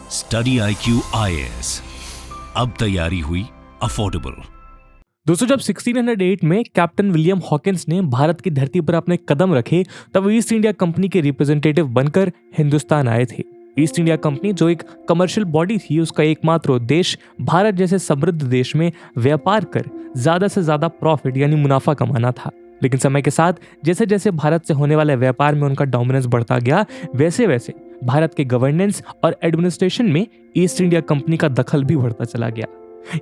Study IQ IAS, अब तैयारी हुई अफोर्डेबल। दोस्तों, जब 1608 में कैप्टन विलियम हॉकिंस ने भारत की धरती पर अपने कदम रखे तब वो ईस्ट इंडिया कंपनी के रिप्रेजेंटेटिव बनकर हिंदुस्तान आए थे। ईस्ट इंडिया कंपनी जो एक कमर्शियल बॉडी थी, उसका एकमात्र उद्देश्य भारत जैसे समृद्ध देश में व्यापार कर ज्यादा से ज्यादा प्रॉफिट यानी मुनाफा कमाना था। लेकिन समय के साथ जैसे जैसे भारत से होने वाले व्यापार में उनका डोमिनेंस बढ़ता गया, वैसे वैसे भारत के गवर्नेंस और एडमिनिस्ट्रेशन में ईस्ट इंडिया कंपनी का दखल भी बढ़ता चला गया।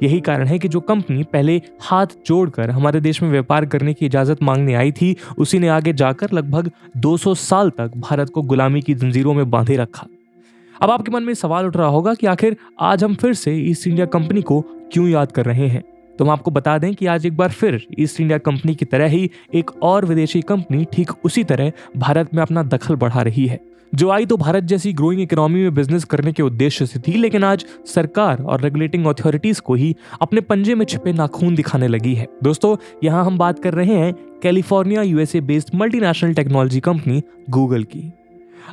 यही कारण है कि जो कंपनी पहले हाथ जोड़कर हमारे देश में व्यापार करने की इजाजत मांगने आई थी, उसी ने आगे जाकर लगभग 200 साल तक भारत को गुलामी की जंजीरों में बांधे रखा। अब आपके मन में सवाल उठ रहा होगा कि आखिर आज हम फिर से ईस्ट इंडिया कंपनी को क्यों याद कर रहे हैं। तो हम आपको बता दें कि आज एक बार फिर ईस्ट इंडिया कंपनी की तरह ही एक और विदेशी कंपनी ठीक उसी तरह भारत में अपना दखल बढ़ा रही है, जो आई तो भारत जैसी ग्रोइंग इकोनॉमी में बिजनेस करने के उद्देश्य से थी, लेकिन आज सरकार और रेगुलेटिंग अथॉरिटीज को ही अपने पंजे में छिपे नाखून दिखाने लगी है। दोस्तों, यहाँ हम बात कर रहे हैं California USA based multinational technology company Google की।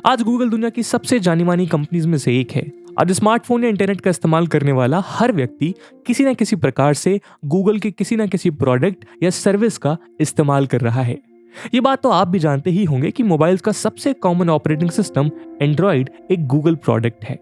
आज गूगल दुनिया की सबसे जानी मानी कंपनीज में से एक है। आज स्मार्टफोन या इंटरनेट का इस्तेमाल करने वाला हर व्यक्ति किसी न किसी प्रकार से गूगल के किसी न किसी प्रोडक्ट या सर्विस का इस्तेमाल कर रहा है। ये बात तो आप भी जानते ही होंगे कि मोबाइल्स का सबसे कॉमन ऑपरेटिंग सिस्टम एंड्रॉइड एक गूगल प्रोडक्ट है।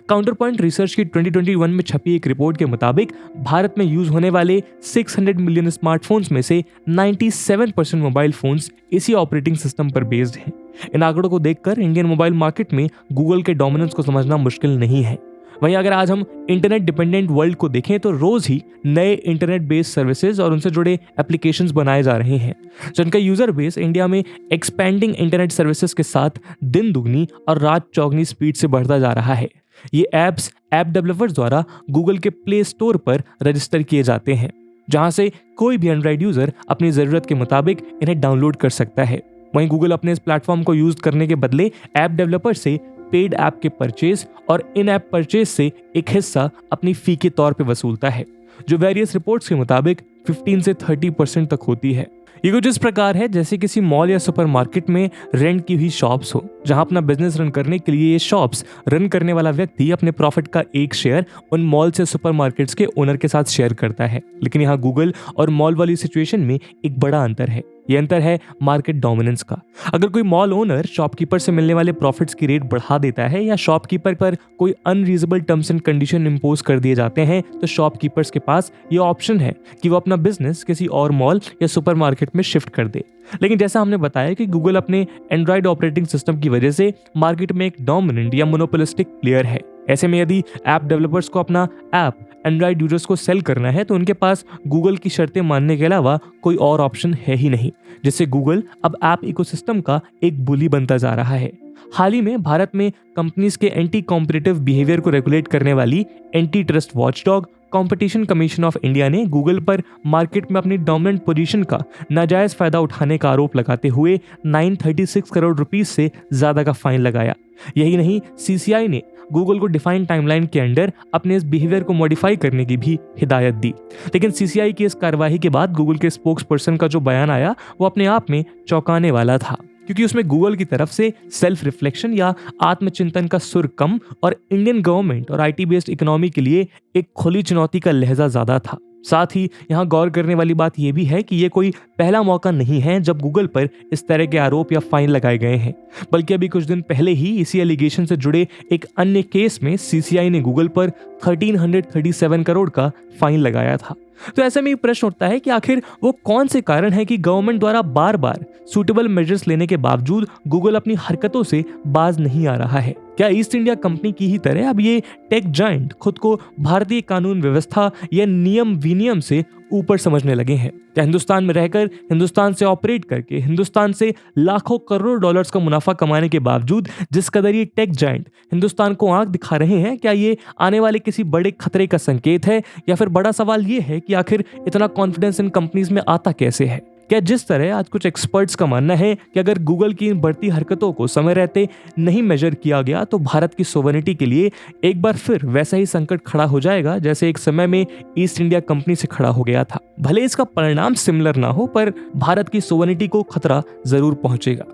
काउंटर पॉइंट रिसर्च की 2021 में छपी एक रिपोर्ट के मुताबिक भारत में यूज होने वाले 600 मिलियन स्मार्टफोन्स में से 97% मोबाइल फोन्स इसी ऑपरेटिंग सिस्टम पर बेस्ड हैं। इन आंकड़ों को देखकर इंडियन मोबाइल मार्केट में गूगल के डोमिनेंस को समझना मुश्किल नहीं है। वहीं अगर आज हम इंटरनेट डिपेंडेंट वर्ल्ड को देखें तो रोज ही नए इंटरनेट बेस्ड सर्विसेज और उनसे जुड़े एप्लीकेशंस बनाए जा रहे हैं, जिनका यूजर बेस इंडिया में एक्सपैंडिंग इंटरनेट सर्विसेज के साथ दिन दुगनी और रात चौगनी स्पीड से बढ़ता जा रहा है। ये ऐप्स ऐप डेवलपर्स द्वारा गूगल के प्ले स्टोर पर रजिस्टर किए जाते हैं, जहां से कोई भी एंड्रॉइड यूजर अपनी जरूरत के मुताबिक इन्हें डाउनलोड कर सकता है। वहीं गूगल अपने इस प्लेटफॉर्म को यूज करने के बदले ऐप डेवलपर से पेड ऐप के परचेज और इन ऐप परचेज से एक हिस्सा अपनी फी के तौर पे वसूलता है, जो वेरियस रिपोर्ट्स के मुताबिक 15 से 30% तक होती है। ये कुछ इस प्रकार है जैसे किसी मॉल या सुपरमार्केट में रेंट की हुई शॉप्स हो, जहां अपना बिजनेस रन करने के लिए ये शॉप्स रन करने वाला व्यक्ति अपने प्रॉफिट का एक शेयर उन मॉल से सुपरमार्केट्स के ओनर के साथ शेयर करता है। लेकिन यहाँ गूगल और मॉल वाली सिचुएशन में एक बड़ा अंतर है। ये अंतर है मार्केट डोमिनेंस का। अगर कोई मॉल ओनर शॉपकीपर से मिलने वाले प्रॉफिट्स की रेट बढ़ा देता है या शॉपकीपर पर कोई unreasonable terms and condition impose कर दिए जाते हैं, तो शॉपकीपर्स के पास ये ऑप्शन है कि वो अपना बिजनेस किसी और मॉल या सुपरमार्केट में शिफ्ट कर दे। लेकिन जैसा हमने बताया कि गूगल अपने एंड्रॉइड ऑपरेटिंग सिस्टम की वजह से मार्केट में एक डोमिनेंट या मोनोपोलिस्टिक प्लेयर है। ऐसे में यदि ऐप डेवलपर्स को अपना ऐप एंड्रॉइड यूजर्स को सेल करना है तो उनके पास गूगल की शर्तें मानने के अलावा कोई और ऑप्शन है ही नहीं, जिससे गूगल अब ऐप इकोसिस्टम का एक बुली बनता जा रहा है। हाल ही में भारत में कंपनीज के एंटी कॉम्पिटिटिव बिहेवियर को रेगुलेट करने वाली anti trust watchdog competition commission of India ने गूगल पर मार्केट में अपनी डोमिनेंट पोजीशन का नाजायज फायदा उठाने का आरोप लगाते हुए 936 करोड़ रुपीस से ज्यादा का फाइन लगाया। यही नहीं, CCI ने गूगल को डिफाइंड टाइमलाइन के अंडर अपने इस बिहेवियर को मॉडिफाई करने की भी हिदायत दी। लेकिन CCI की इस कार्रवाई के बाद गूगल के स्पोक्स पर्सन का जो बयान आया वो अपने आप में चौंकाने वाला था, क्योंकि उसमें गूगल की तरफ से सेल्फ रिफ्लेक्शन या आत्मचिंतन का सुर कम और इंडियन गवर्नमेंट और IT बेस्ड इकोनॉमी के लिए एक खुली चुनौती का लहजा ज्यादा था। साथ ही यहाँ गौर करने वाली बात यह भी है कि ये कोई पहला मौका नहीं है जब गूगल पर इस तरह के आरोप या फाइन लगाए गए हैं, बल्कि अभी कुछ दिन पहले ही इसी एलिगेशन से जुड़े एक अन्य केस में CCI ने गूगल पर 1337 करोड़ का फाइन लगाया था। तो ऐसे में प्रश्न उठता है कि आखिर वो कौन से कारण है कि गवर्नमेंट द्वारा बार बार सूटेबल मेजर्स लेने के बावजूद गूगल अपनी हरकतों से बाज नहीं आ रहा है। क्या ईस्ट इंडिया कंपनी की ही तरह अब ये टेक जायंट खुद को भारतीय कानून व्यवस्था या नियम विनियम से ऊपर समझने लगे हैं? क्या हिंदुस्तान में रहकर, हिंदुस्तान से ऑपरेट करके, हिंदुस्तान से लाखों करोड़ डॉलर्स का मुनाफा कमाने के बावजूद जिस कदर ये टेक जायंट हिंदुस्तान को आंख दिखा रहे हैं, क्या ये आने वाले किसी बड़े खतरे का संकेत है? या फिर बड़ा सवाल ये है कि आखिर इतना कॉन्फिडेंस इन कंपनीज में आता कैसे है? क्या जिस तरह आज कुछ एक्सपर्ट्स का मानना है कि अगर गूगल की इन बढ़ती हरकतों को समय रहते नहीं मेजर किया गया तो भारत की सोवरेनिटी के लिए एक बार फिर वैसा ही संकट खड़ा हो जाएगा जैसे एक समय में ईस्ट इंडिया कंपनी से खड़ा हो गया था। भले इसका परिणाम सिमिलर ना हो, पर भारत की सोवरेनिटी को खतरा जरूर पहुंचेगा।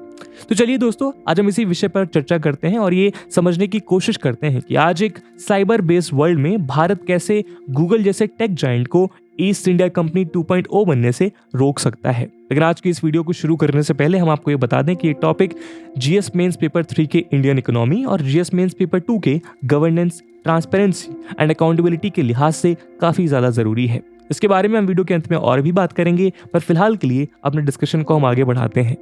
तो चलिए दोस्तों, आज हम इसी विषय पर चर्चा करते हैं और ये समझने की कोशिश करते हैं कि आज एक साइबर बेस्ड वर्ल्ड में भारत कैसे गूगल जैसे टेक जायंट को ईस्ट इंडिया कंपनी 2.0 बनने से रोक सकता है। लेकिन आज की इस वीडियो को शुरू करने से पहले हम आपको ये बता दें कि ये टॉपिक जीएस मेंस पेपर 3 के इंडियन इकोनॉमी और जीएस मेंस पेपर 2 के गवर्नेंस, ट्रांसपेरेंसी एंड अकाउंटेबिलिटी के लिहाज से काफी ज्यादा जरूरी है। इसके बारे में हम वीडियो के अंत में और भी बात करेंगे, पर फिलहाल के लिए अपने डिस्कशन को हम आगे बढ़ाते हैं।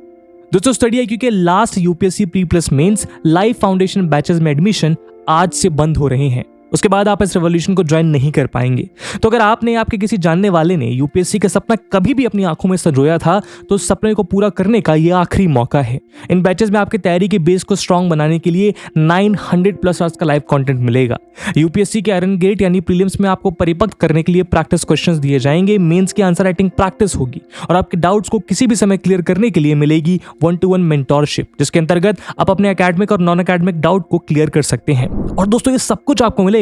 दोस्तों, स्टडी आईक्यू के last UPSC pre plus mains live foundation batches में एडमिशन आज से बंद हो रहे हैं। उसके बाद आप इस रेवोल्यूशन को ज्वाइन नहीं कर पाएंगे। तो अगर आपने, आपके किसी जानने वाले ने यूपीएससी का सपना कभी भी अपनी आंखों में संजोया था, तो उस सपने को पूरा करने का ये आखिरी मौका है। इन बैचेस में आपके तैयारी के बेस को स्ट्रांग बनाने के लिए 900 प्लस आवर्स का लाइव कंटेंट मिलेगा। यूपीएससी के आयरन गेट यानी प्रीलिम्स में आपको परिपक्व करने के लिए प्रैक्टिस क्वेश्चंस दिए जाएंगे। मेंस की आंसर राइटिंग प्रैक्टिस होगी और आपके डाउट्स को किसी भी समय क्लियर करने के लिए मिलेगी 1-to-1 मेंटोरशिप, जिसके अंतर्गत आप अपने एकेडमिक और नॉन एकेडमिक डाउट को क्लियर कर सकते हैं। और दोस्तों, ये सब कुछ आपको मिलेगा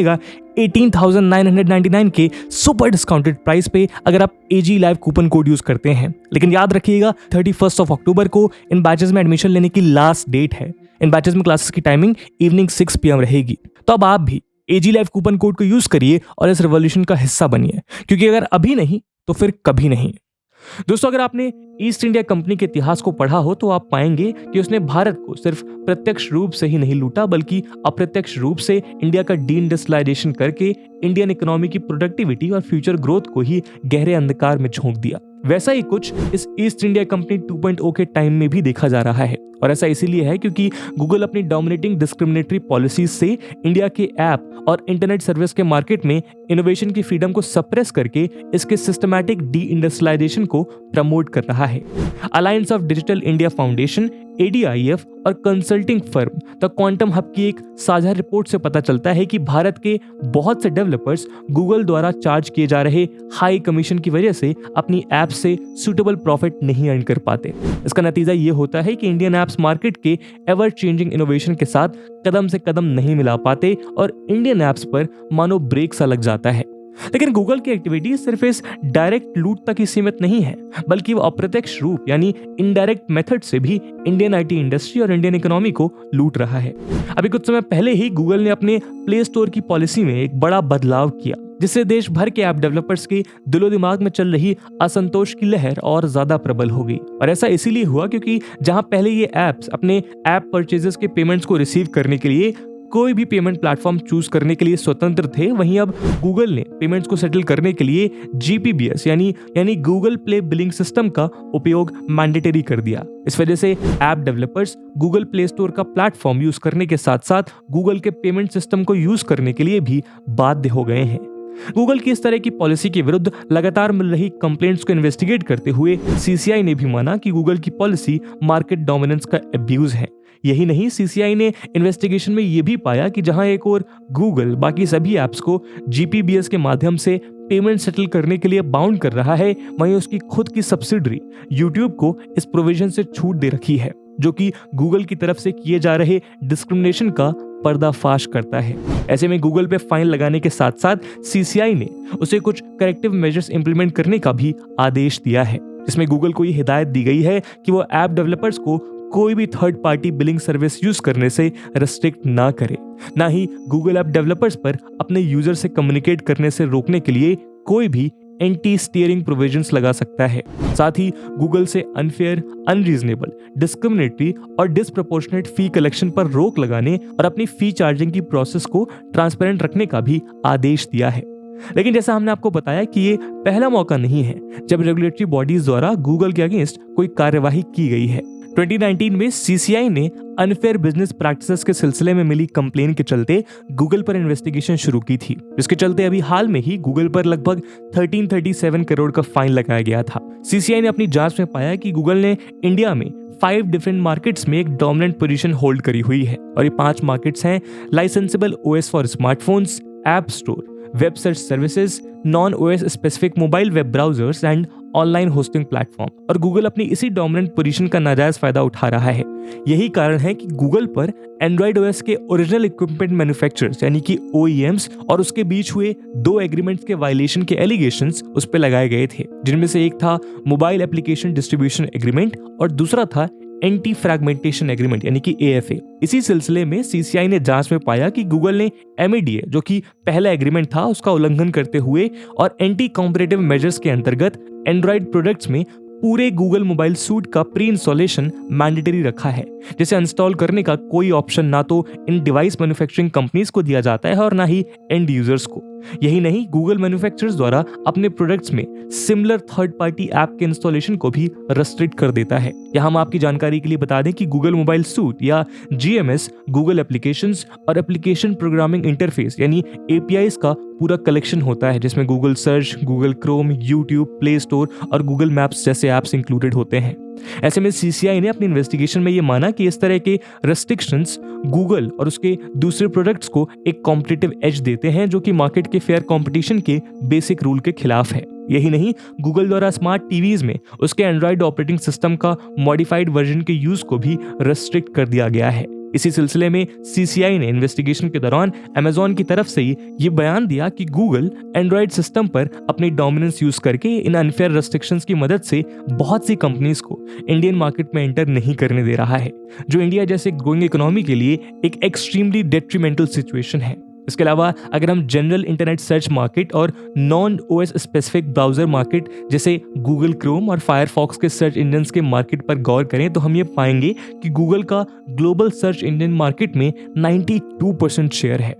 18,999 के सुपर डिस्काउंटेड प्राइस पे अगर आप AG live coupon code use करते हैं। लेकिन याद रखिएगा 31 अक्टूबर को इन बैचेस में एडमिशन लेने की लास्ट डेट है। इन बैचेस में क्लासेस की टाइमिंग इवनिंग 6 PM रहेगी। तो अब आप भी AG लाइव कूपन कोड को यूज करिए और इस रेवोल्यूशन का हिस्सा बनिए, क्योंकि अगर अभी नहीं तो फिर कभी नहीं। दोस्तों, अगर आपने ईस्ट इंडिया कंपनी के इतिहास को पढ़ा हो तो आप पाएंगे कि उसने भारत को सिर्फ प्रत्यक्ष रूप से ही नहीं लूटा, बल्कि अप्रत्यक्ष रूप से इंडिया का डीइंडस्ट्रियलाइजेशन करके इंडियन इकोनॉमी की प्रोडक्टिविटी और फ्यूचर ग्रोथ को ही गहरे अंधकार में झोंक दिया। वैसा ही कुछ इस ईस्ट इंडिया कंपनी 2.0 के टाइम में भी देखा जा रहा है, और ऐसा इसीलिए है क्योंकि गूगल अपनी डोमिनेटिंग डिस्क्रिमिनेटरी पॉलिसीज से इंडिया के ऐप और इंटरनेट सर्विस के मार्केट में इनोवेशन की फ्रीडम को सप्रेस करके इसके सिस्टमैटिक डी इंडस्ट्रियलाइजेशन को प्रमोट कर रहा है। Alliance of digital India foundation ADIF और consulting firm the quantum hub की एक साझा रिपोर्ट से पता चलता है कि भारत के बहुत से डेवलपर्स गूगल द्वारा चार्ज किए जा रहे हाई कमीशन की वजह से अपनी ऐप से सूटेबल प्रॉफिट नहीं अर्न कर पाते। इसका नतीजा ये होता है कि इंडियन ऐप्स मार्केट के एवर चेंजिंग इनोवेशन के साथ कदम से कदम नहीं मिला पाते और इंडियन ऐप्स पर मानो ब्रेक सा लग जाता है। लेकिन गूगल की एक्टिविटी सिर्फ इस डायरेक्ट लूट तक ही सीमित नहीं है, बल्कि वो अप्रत्यक्ष रूप यानी इनडायरेक्ट मेथड से भी इंडियन IT इंडस्ट्री और इंडियन इकोनॉमी को लूट रहा है। अभी कुछ समय पहले ही गूगल ने अपने प्ले स्टोर की पॉलिसी में एक बड़ा बदलाव किया, जिससे देश भर के ऐप डेवलपर्स के दिलो दिमाग में चल रही असंतोष की लहर और ज्यादा प्रबल हो गई। और ऐसा इसीलिए हुआ क्योंकि जहां पहले ये ऐप्स अपने ऐप परचेजेस के पेमेंट्स को रिसीव करने के लिए कोई भी पेमेंट प्लेटफॉर्म चूज करने के लिए स्वतंत्र थे, वहीं अब गूगल ने पेमेंट्स को सेटल करने के लिए GPBS यानी गूगल प्ले बिलिंग सिस्टम का उपयोग मैंडेटरी कर दिया। इस वजह से app developers Google play store का प्लेटफॉर्म यूज करने के साथ साथ गूगल के पेमेंट सिस्टम को यूज करने के लिए भी बाध्य हो गए हैं। गूगल की इस तरह की पॉलिसी के विरुद्ध लगातार मिल रही कंप्लेंट्स को इन्वेस्टिगेट करते हुए CCI ने भी माना कि गूगल की पॉलिसी मार्केट डोमिनेंस का अब्यूज है। यही नहीं, CCI ने इन्वेस्टिगेशन में यह भी पाया कि जहां एक और गूगल बाकी सभी ऐप्स को GPBS के माध्यम से पेमेंट सेटल करने के लिए बाउंड कर रहा है, वहीं उसकी खुद की सब्सिडरी YouTube को इस प्रोविजन से छूट दे रखी है, जो कि गूगल की तरफ से किए जा रहे डिस्क्रिमिनेशन का पर्दाफाश करता है। ऐसे में गूगल पे फाइन लगाने के साथ साथ CCI ने उसे कुछ करेक्टिव मेजर्स इंप्लीमेंट करने का भी आदेश दिया है, जिसमें गूगल को ये हिदायत दी गई है कि वो ऐप डेवलपर्स को कोई भी third party billing service use करने से रेस्ट्रिक्ट ना करे, ना ही गूगल ऐप डेवलपर्स पर अपने यूजर से कम्युनिकेट करने से रोकने के लिए कोई भी एंटी स्टीयरिंग प्रोविजंस लगा सकता है। साथ ही गूगल से अनफेयर, अनरीजनेबल, डिस्क्रिमिनेटरी और डिसप्रोपोर्शनेट फी कलेक्शन पर रोक लगाने और अपनी फी चार्जिंग की प्रोसेस को ट्रांसपेरेंट रखने का भी आदेश दिया है। लेकिन जैसा हमने आपको बताया कि ये पहला मौका नहीं है जब रेगुलेटरी बॉडीज द्वारा गूगल के अगेंस्ट कोई कार्यवाही की गई है। 2019 में CCI ने अनफेयर बिजनेस प्रैक्टिसेस के सिलसिले में मिली कंप्लेन के चलते गूगल पर इन्वेस्टिगेशन शुरू की थी, जिसके चलते अभी हाल में ही गूगल पर लगभग 1337 करोड़ का फाइन लगाया गया था। CCI ने अपनी जांच में पाया कि गूगल ने इंडिया में 5 डिफरेंट मार्केट्स में एक डोमिनेंट पोजीशन होल्ड करी हुई है, और ये 5 मार्केट्स हैं लाइसेंसेबल OS for smartphones, app store, web search services, non OS specific mobile web browsers and online hosting platform. और गूगल अपनी इसी डोमिनेंट पोजीशन का नाजायज फायदा उठा रहा है। यही कारण है कि गूगल पर एंड्रॉइड OS के ओरिजिनल इक्विपमेंट मैन्युफैक्चरर्स यानी कि OEMs और उसके बीच हुए 2 एग्रीमेंट्स के वायलेशन के एलिगेशंस उस पर लगाए गए थे, जिनमें से एक था मोबाइल एप्लीकेशन डिस्ट्रीब्यूशन एग्रीमेंट और दूसरा था एंटी फ्रैगमेंटेशन एग्रीमेंट यानी कि AFA। इसी सिलसिले में CCI ने जांच में पाया कि गूगल ने MADA जो कि पहला एग्रीमेंट था उसका उल्लंघन करते हुए और एंटी कॉम्पिटिटिव मेजर्स के अंतर्गत एंड्रॉइड प्रोडक्ट्स में पूरे गूगल मोबाइल सूट का प्री इंस्टॉलेशन मैंडेटरी रखा है, जिसे इंस्टॉल करने का कोई ऑप्शन ना तो इन डिवाइस मैन्युफैक्चरिंग कंपनीज को दिया जाता है और ना ही एंड यूजर्स को। यही नहीं, गूगल मैन्युफैक्चरर्स द्वारा अपने प्रोडक्ट्स में सिमिलर थर्ड पार्टी ऐप के इंस्टॉलेशन को भी रेस्ट्रिक्ट कर देता है। यहाँ हम आपकी जानकारी के लिए बता दें कि गूगल मोबाइल सूट या GMS गूगल एप्लीकेशंस और एप्लीकेशन प्रोग्रामिंग इंटरफेस यानी APIs का पूरा कलेक्शन होता है, जिसमें Google search, Google Chrome, YouTube, play store और गूगल मैप्स जैसे ऐप्स इंक्लूडेड होते हैं। ऐसे में CCI ने अपनी इन्वेस्टिगेशन में ये माना कि इस तरह के रेस्ट्रिक्शंस गूगल और उसके दूसरे प्रोडक्ट्स को एक कॉम्पिटिटिव एज देते हैं, जो कि मार्केट के फेयर कंपटीशन के बेसिक रूल के खिलाफ है। यही नहीं, गूगल द्वारा स्मार्ट टीवीज में उसके एंड्रॉइड ऑपरेटिंग सिस्टम का मॉडिफाइड वर्जन के यूज को भी रेस्ट्रिक्ट कर दिया गया है। इसी सिलसिले में CCI ने इन्वेस्टिगेशन के दौरान Amazon की तरफ से ये बयान दिया कि गूगल एंड्रॉइड सिस्टम पर अपनी डोमिनेंस यूज करके इन अनफेयर रेस्ट्रिक्शंस की मदद से बहुत सी कंपनीज को इंडियन मार्केट में एंटर नहीं करने दे रहा है, जो इंडिया जैसे ग्रोइंग इकोनॉमी के लिए एक एक्सट्रीमली डेट्रीमेंटल सिचुएशन है। इसके अलावा अगर हम जनरल इंटरनेट सर्च मार्केट और non OS specific browser market जैसे गूगल क्रोम और फायरफॉक्स के सर्च इंजन्स के मार्केट पर गौर करें तो हम ये पाएंगे कि गूगल का ग्लोबल सर्च इंजन मार्केट में 92% शेयर है।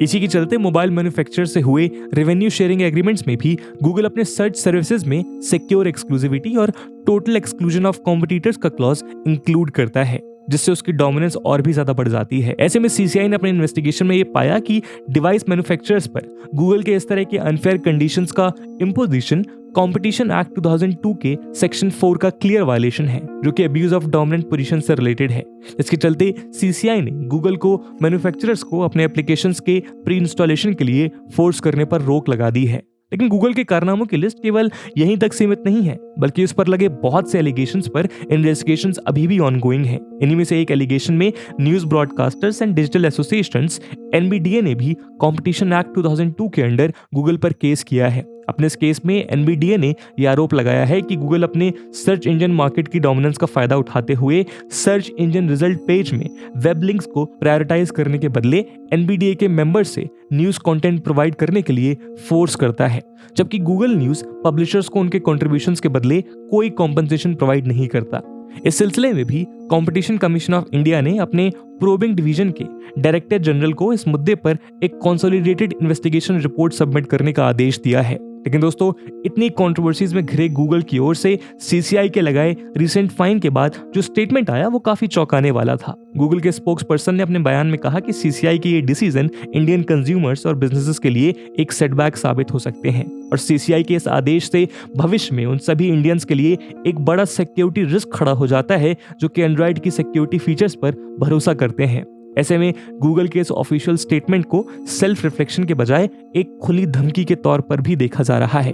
इसी के चलते मोबाइल मैन्युफैक्चरर से हुए रेवेन्यू शेयरिंग एग्रीमेंट्स में भी गूगल अपने सर्च सर्विसेज में सिक्योर एक्सक्लूसिविटी और टोटल एक्सक्लूजन ऑफ कॉम्पिटिटर्स का क्लॉज इंक्लूड करता है, जिससे उसकी डोमिनेंस और भी ज्यादा बढ़ जाती है। ऐसे में CCI ने अपने इन्वेस्टिगेशन में ये पाया कि डिवाइस मैन्युफैक्चरर्स पर गूगल के इस तरह के अनफेयर कंडीशंस का इम्पोजिशन कंपटीशन एक्ट 2002 के सेक्शन 4 का क्लियर वायलेशन है, जो कि अब्यूज ऑफ डोमिनेंट पोजीशन से रिलेटेड है। इसके चलते CCI ने गूगल को मैन्युफैक्चरर्स को अपने एप्लीकेशंस के प्री इंस्टॉलेशन के लिए फोर्स करने पर रोक लगा दी है। लेकिन गूगल के कारनामों की लिस्ट केवल यहीं तक सीमित नहीं है, बल्कि उस पर लगे बहुत से एलिगेशंस पर इन्वेस्टिगेशंस अभी भी ऑनगोइंग हैं। इन्हीं में से एक एलिगेशन में news broadcasters and digital associations NBDA ने भी कंपटीशन एक्ट 2002 के अंडर गूगल पर केस किया है। अपने इस केस में NBDA ने यह आरोप लगाया है कि गूगल अपने सर्च इंजन मार्केट की डोमिनेंस का फायदा उठाते हुए सर्च इंजन रिजल्ट पेज में वेब लिंक्स को प्रायोरिटाइज करने के बदले NBDA के मेंबर्स से न्यूज कंटेंट प्रोवाइड करने के लिए फोर्स करता है, जबकि गूगल न्यूज पब्लिशर्स को उनके कंट्रीब्यूशंस के बदले कोई कॉम्पनसेशन प्रोवाइड नहीं करता। इस सिलसिले में भी कंपटीशन कमीशन ऑफ इंडिया ने अपने प्रोबिंग डिवीजन के डायरेक्टर जनरल को इस मुद्दे पर एक कंसोलिडेटेड इन्वेस्टिगेशन रिपोर्ट सबमिट करने का आदेश दिया है। लेकिन दोस्तों, इतनी कंट्रोवर्सीज में घिरे गूगल की ओर से CCI के लगाए रिसेंट फाइन के बाद जो स्टेटमेंट आया वो काफी चौंकाने वाला था। गूगल के स्पोक्स पर्सन ने अपने बयान में कहा कि CCI की ये डिसीजन इंडियन कंज्यूमर्स और बिजनेसेस के लिए एक सेटबैक साबित हो सकते हैं और CCI के इस आदेश से भविष्य में उन सभी इंडियंस के लिए एक बड़ा सिक्योरिटी रिस्क खड़ा हो जाता है जो कि एंड्रॉइड की सिक्योरिटी फीचर्स पर भरोसा करते हैं। ऐसे में गूगल के इस ऑफिशियल स्टेटमेंट को सेल्फ रिफ्लेक्शन के बजाय एक खुली धमकी के तौर पर भी देखा जा रहा है।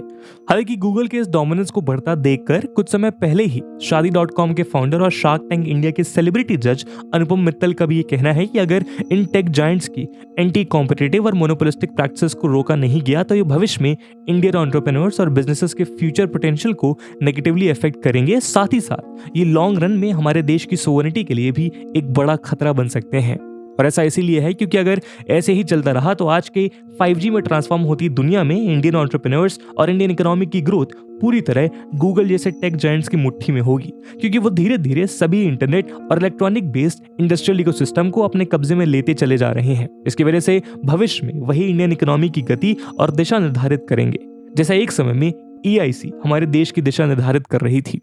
हालांकि गूगल के इस डोमिनेंस को बढ़ता देखकर कुछ समय पहले ही शादी.com के फाउंडर और शार्क टैंक इंडिया के सेलिब्रिटी जज अनुपम मित्तल का भी ये कहना है कि अगर इन टेक जायंट्स की एंटी कॉम्पिटिटिव और मोनोपोलिस्टिक प्रैक्टिसेस को रोका नहीं गया तो ये भविष्य में इंडियन एंटरप्रेन्योर्स और बिजनेसेस के फ्यूचर पोटेंशियल को नेगेटिवली अफेक्ट करेंगे। साथ ही साथ ये लॉन्ग रन में हमारे देश की सोवरेनिटी के लिए भी एक बड़ा खतरा बन सकते हैं। और ऐसा इसीलिए है क्योंकि अगर ऐसे ही चलता रहा तो आज के 5G में ट्रांसफॉर्म होती दुनिया में इंडियन एंटरप्रेन्योर्स और इंडियन इकोनॉमी की ग्रोथ पूरी तरह गूगल जैसे टेक जायंट्स की मुट्ठी में होगी, क्योंकि वो धीरे धीरे सभी इंटरनेट और इलेक्ट्रॉनिक बेस्ड इंडस्ट्रियल इकोसिस्टम को अपने कब्जे में लेते चले जा रहे हैं। इसकी वजह से भविष्य में वही इंडियन इकोनॉमी की गति और दिशा निर्धारित करेंगे, जैसा एक समय में EIC हमारे देश की दिशा निर्धारित कर रही थी।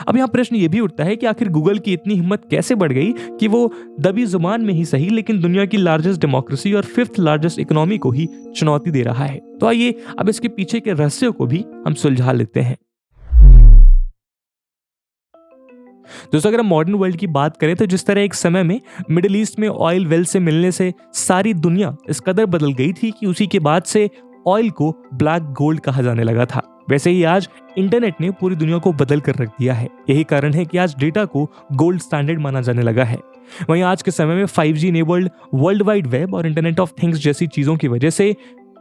अब यहाँ प्रश्न ये भी उठता है कि आखिर गूगल की इतनी हिम्मत कैसे बढ़ गई कि वो दबी जुबान में ही सही लेकिन दुनिया की लार्जेस्ट डेमोक्रेसी और 5th लार्जेस्ट इकोनॉमी को ही चुनौती दे रहा है। तो आइए अब इसके पीछे के रहस्यों को भी हम सुलझा लेते हैं। दोस्तों, अगर हम मॉडर्न वर्ल्ड की बात करें तो जिस तरह एक समय में मिडिल ईस्ट में ऑयल वेल से मिलने से सारी दुनिया इस कदर बदल गई थी कि उसी के बाद से ऑयल को ब्लैक गोल्ड कहा जाने लगा था, वैसे ही आज इंटरनेट ने पूरी दुनिया को बदल कर रख दिया है। यही कारण है कि आज डेटा को गोल्ड स्टैंडर्ड माना जाने लगा है। वहीं आज के समय में 5G enabled world wide web और इंटरनेट ऑफ थिंग्स जैसी चीजों की वजह से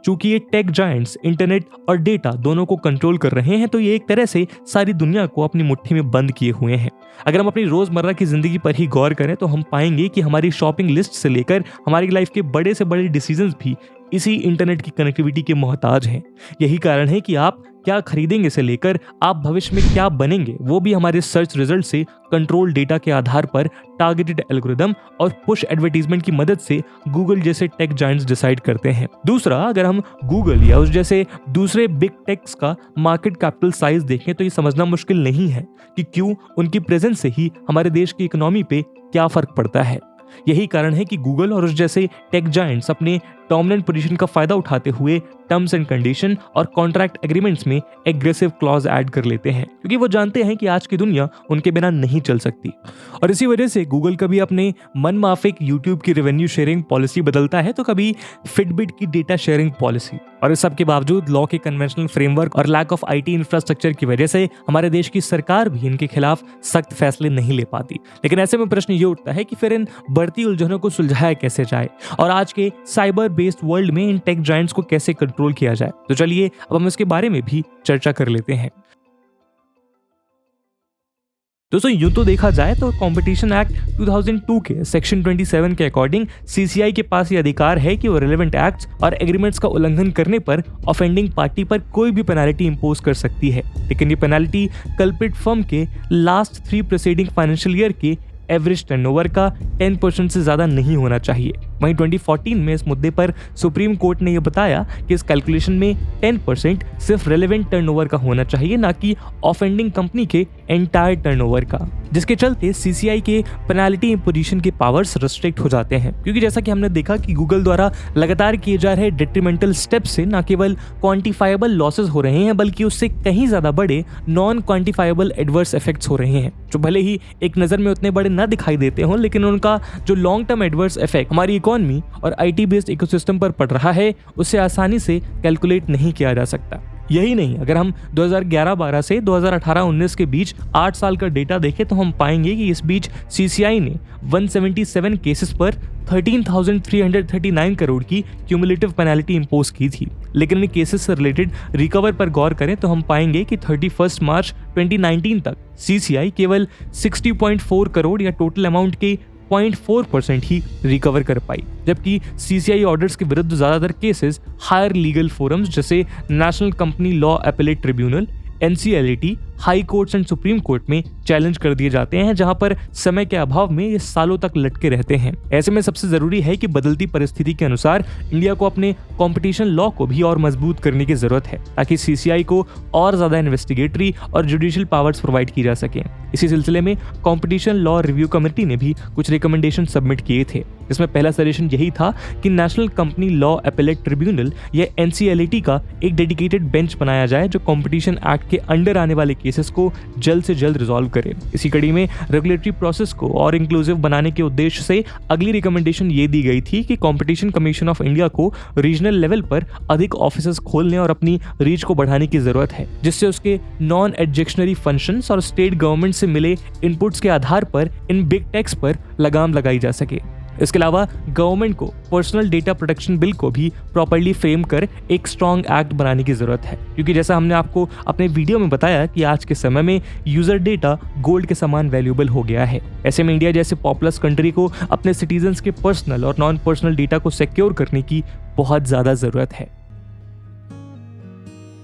चूंकि ये टेक जायंट्स इंटरनेट और डेटा दोनों को कंट्रोल कर रहे हैं, तो ये एक तरह से सारी दुनिया को अपनी मुट्ठी में बंद किए हुए हैं। अगर हम अपनी रोजमर्रा की जिंदगी पर ही गौर करें तो हम पाएंगे कि हमारी शॉपिंग लिस्ट से लेकर हमारी लाइफ के बड़े से बड़े डिसीजंस भी इसी इंटरनेट की कनेक्टिविटी के मोहताज हैं। यही कारण है कि आप क्या खरीदेंगे से लेकर आप भविष्य में क्या बनेंगे, वो भी हमारे सर्च रिजल्ट से कंट्रोल डेटा के आधार पर टारगेटेड एल्गोरिदम और पुश एडवर्टीजमेंट की मदद से गूगल जैसे टेक जायंट्स डिसाइड करते हैं। दूसरा, अगर हम गूगल या उस जैसे दूसरे बिग टेक्स का मार्केट कैपिटल साइज देखें तो ये समझना मुश्किल नहीं है कि क्यों उनकी प्रेजेंस से ही हमारे देश की इकोनॉमी पे क्या फर्क पड़ता है। यही कारण है कि गूगल और उस जैसे टेक जायंट्स अपने डोमिनेंट पोजीशन का फायदा उठाते हुए टर्म्स एंड कंडीशन और कॉन्ट्रैक्ट एग्रीमेंट्स में एग्रेसिव क्लॉज ऐड कर लेते हैं, क्योंकि वो जानते हैं कि आज की दुनिया उनके बिना नहीं चल सकती। और इसी वजह से गूगल कभी अपने मनमाफिक यूट्यूब की रेवेन्यू शेयरिंग पॉलिसी बदलता है तो कभी फिटबिट की डेटा शेयरिंग पॉलिसी। और इस सब के बावजूद लॉ के कन्वेंशनल फ्रेमवर्क और लैक ऑफ IT इंफ्रास्ट्रक्चर की वजह से हमारे देश की सरकार भी इनके खिलाफ सख्त फैसले नहीं ले पाती। लेकिन ऐसे में प्रश्न ये उठता है कि फिर इन बढ़ती उलझनों को सुलझाया कैसे जाए और आज के साइबर बेस्ड वर्ल्ड में इन टेक जायंट्स को कैसे कंट्रोल किया जाए। तो चलिए अब हम इसके बारे में भी चर्चा कर लेते हैं। दोस्तों, यूं तो देखा जाए तो कंपटीशन एक्ट 2002 के सेक्शन 27 के अकॉर्डिंग CCI के पास ये अधिकार है कि वो रेलेवेंट एक्ट्स और एग्रीमेंट्स का उल्लंघन करने पर ऑफेंडिंग पार्टी पर कोई भी पेनाल्टी इंपोज कर सकती है। लेकिन ये पेनाल्टी कल्प्रिट फर्म के लास्ट 3 प्रीसीडिंग फाइनेंशियल ईयर के एवरेज टर्नओवर का 10% से ज्यादा नहीं होना चाहिए। वहीं 2014 में इस मुद्दे पर सुप्रीम कोर्ट ने यह बताया कि इस कैलकुलेशन में 10% सिर्फ रेलेवेंट टर्नओवर का होना चाहिए, ना कि ऑफेंडिंग कंपनी के एंटायर टर्नओवर का, जिसके चलते CCI के पेनाल्टी इंपोजिशन के पावर्स रिस्ट्रिक्ट हो जाते हैं। क्योंकि जैसा कि हमने देखा कि गूगल द्वारा लगातार किए जा रहे डिट्रीमेंटल स्टेप से न केवल क्वांटिफाइबल लॉसेस हो रहे हैं, बल्कि उससे कहीं ज्यादा बड़े नॉन क्वांटिफाइबल एडवर्स इफेक्ट्स हो रहे हैं, जो भले ही एक नजर में उतने बड़े न दिखाई देते हों, लेकिन उनका जो लॉन्ग टर्म एडवर्स इफेक्ट हमारी इकोनॉमी और IT बेस्ड इकोसिस्टम पर पड़ रहा है, उससे आसानी से कैलकुलेट नहीं किया जा सकता। यही नहीं, अगर हम 2011-12 से 2018-19 के बीच 8 साल का डेटा देखें तो हम पाएंगे कि इस बीच CCI ने 177 केसेस पर 13,339 करोड़ की क्यूमुलेटिव पेनाल्टी इंपोज की थी। लेकिन इन केसेस से रिलेटेड रिकवर पर गौर करें तो हम पाएंगे कि 31 मार्च 2019 तक CCI केवल 60.4 करोड़ या टोटल अमाउंट के 0.4% ही रिकवर कर पाई, जबकि CCI ऑर्डर्स के विरुद्ध ज्यादातर केसेस हायर लीगल फोरम्स जैसे national company law appellate tribunal, NCLAT, high courts and supreme court में चैलेंज कर दिए जाते हैं, जहां पर समय के अभाव में ये सालों तक लटके रहते हैं। ऐसे में सबसे जरूरी है कि बदलती परिस्थिति के अनुसार इंडिया को अपने कंपटीशन लॉ को भी और मजबूत करने की जरूरत है, ताकि CCI को और ज्यादा इन्वेस्टिगेटरी और जुडिशियल पावर्स प्रोवाइड की जा सके। इसी सिलसिले में कंपटीशन लॉ रिव्यू कमेटी ने भी कुछ रिकमेंडेशन सबमिट किए थे, जिसमें पहला सजेशन यही था कि national company law appellate tribunal या NCLAT का एक डेडिकेटेड बेंच बनाया जाए, जो कंपटीशन एक्ट के अंडर आने वाले केसेस को जल्द से जल्द रिजॉल्व करे। इसी कड़ी में रेगुलेटरी प्रोसेस को और इंक्लूसिव बनाने के उद्देश्य से अगली रिकमेंडेशन ये दी गई थी कि कंपटीशन कमीशन ऑफ इंडिया को रीजनल लेवल पर अधिक ऑफिसेस खोलने और अपनी रीच को बढ़ाने की जरूरत है, जिससे उसके नॉन एडजेक्शनरी फंक्शंस और स्टेट गवर्नमेंट से मिले इनपुट्स के आधार पर इन बिग टेक्स पर लगाम लगाई जा सके। इसके अलावा गवर्नमेंट को पर्सनल डेटा प्रोटेक्शन बिल को भी प्रॉपर्ली फ्रेम कर एक स्ट्रॉन्ग एक्ट बनाने की जरूरत है, क्योंकि जैसा हमने आपको अपने वीडियो में बताया कि आज के समय में यूजर डेटा गोल्ड के समान वैल्यूएबल हो गया है। ऐसे में इंडिया जैसे पॉपुलस कंट्री को अपने सिटीजन्स के पर्सनल और नॉन पर्सनल डेटा को सिक्योर करने की बहुत ज्यादा जरूरत है।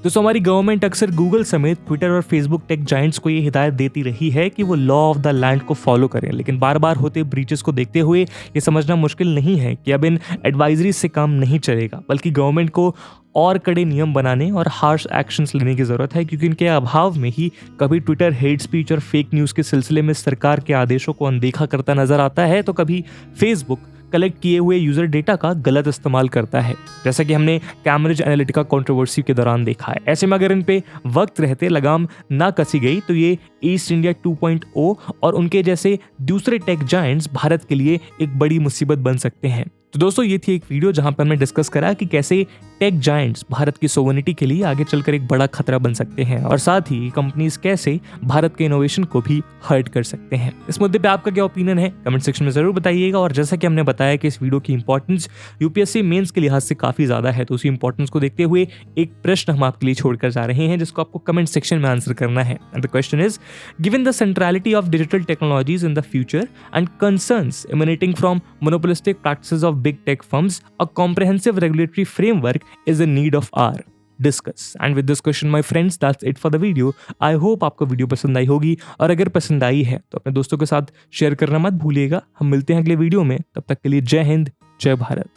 दोस्तों, हमारी गवर्नमेंट अक्सर गूगल समेत ट्विटर और फेसबुक टेक जायंट्स को ये हिदायत देती रही है कि वो लॉ ऑफ द लैंड को फॉलो करें, लेकिन बार बार होते ब्रीचेस को देखते हुए ये समझना मुश्किल नहीं है कि अब इन एडवाइजरी से काम नहीं चलेगा, बल्कि गवर्नमेंट को और कड़े नियम बनाने और हार्श एक्शंस लेने की जरूरत है, क्योंकि इनके अभाव में ही कभी ट्विटर हेट स्पीच और फेक न्यूज़ के सिलसिले में सरकार के आदेशों को अनदेखा करता नजर आता है, तो कभी फेसबुक कलेक्ट किए हुए यूजर डेटा का गलत इस्तेमाल करता है, जैसा कि हमने कैम्ब्रिज एनालिटिका कंट्रोवर्सी के दौरान देखा है। ऐसे में अगर इन पे वक्त रहते लगाम ना कसी गई तो ये ईस्ट इंडिया 2.0 और उनके जैसे दूसरे टेक जायंट्स भारत के लिए एक बड़ी मुसीबत बन सकते हैं। तो दोस्तों ये थी एक वीडियो जहां पर हमने डिस्कस करा कि कैसे टेक जायंट्स भारत की सोवरेनिटी के लिए आगे चलकर एक बड़ा खतरा बन सकते हैं और साथ ही कंपनीज कैसे भारत के इनोवेशन को भी हर्ट कर सकते हैं। इस मुद्दे पे आपका क्या ओपिनियन है कमेंट सेक्शन में जरूर बताइएगा। और जैसा कि हमने बताया कि इस वीडियो की इंपॉर्टेंस यूपीएससी मेंस के लिहाज से काफी ज्यादा है, तो उसी इंपॉर्टेंस को देखते हुए एक प्रश्न हम आपके लिए छोड़कर जा रहे हैं जिसको आपको कमेंट सेक्शन में आंसर करना है। And the question is, given the centrality of digital technologies in the future and concerns emanating from monopolistic practices of big tech firms, a comprehensive regulatory framework is in need of our discuss. And with this question, my friends, that's it for the video. I hope आपको video पसंद आई होगी और अगर पसंद आई है तो अपने दोस्तों के साथ शेयर करना मत भूलिएगा। हम मिलते हैं अगले वीडियो में, तब तक के लिए जय हिंद, जय भारत।